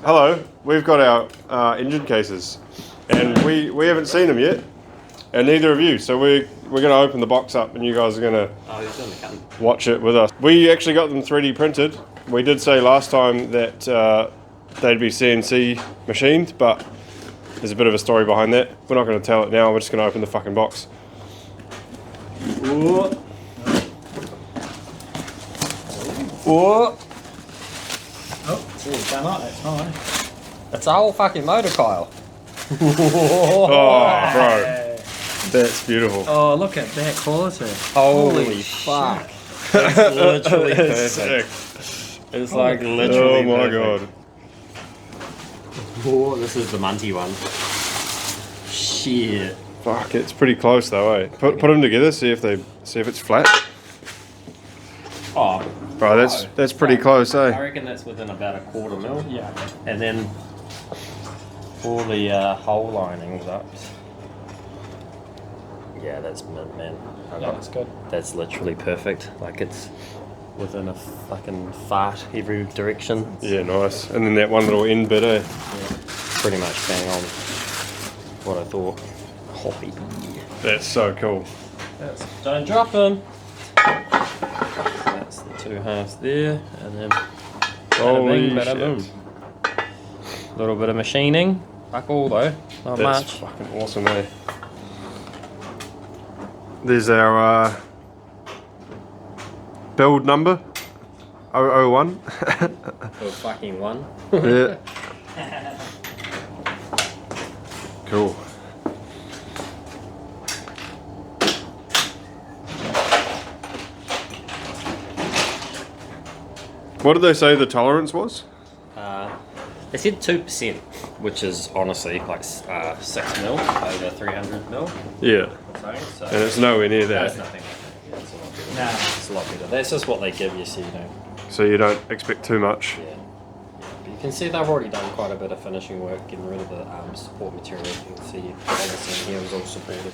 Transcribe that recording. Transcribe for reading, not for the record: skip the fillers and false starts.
Hello, we've got our engine cases, and we haven't seen them yet, and neither of you. So we're going to open the box up, and you guys are going to watch it with us. We actually got them 3D printed. We did say last time that they'd be CNC machined, but there's a bit of a story behind that. We're not going to tell it now. We're just going to open the fucking box. Whoa. Whoa. Oh, it's all done up, that's nice. It's a whole fucking motor, Kyle. Oh, bro. That's beautiful. Oh, look at that quality. Holy fuck. That's literally That's perfect. sick. It's like literally Oh my perfect. god. Oh, this is the Munty one. Shit. Fuck, it's pretty close though, eh? Put them together, see if it's flat. Oh, Bro, that's pretty close, I eh? reckon that's within about a quarter mil. Yeah. And then all the hole linings up. Yeah, that's mint, man. Yeah, that's good. That's literally perfect. Like it's within a fucking fart every direction. Yeah, nice. And then that one little end bit, eh? Yeah, pretty much bang on what I thought. Hoppy. That's so cool. Don't drop them. That's the two halves there, and then Holy bada bing, shit. bada boom. Little bit of machining. Fuck all though. Not That's much. fucking awesome, eh? There's our build number, 001. Oh, fucking one. Yeah. Cool. What did they say the tolerance was? They said 2%, which is honestly like 6 mil over 300 mil. Yeah. So And it's nowhere near that's that. nothing like that. Yeah, it's a lot better. Nah. It's a lot better. That's just what they give you, so you know. So you don't expect too much. Yeah. But you can see they've already done quite a bit of finishing work, getting rid of the support material. You can see everything here was all supported.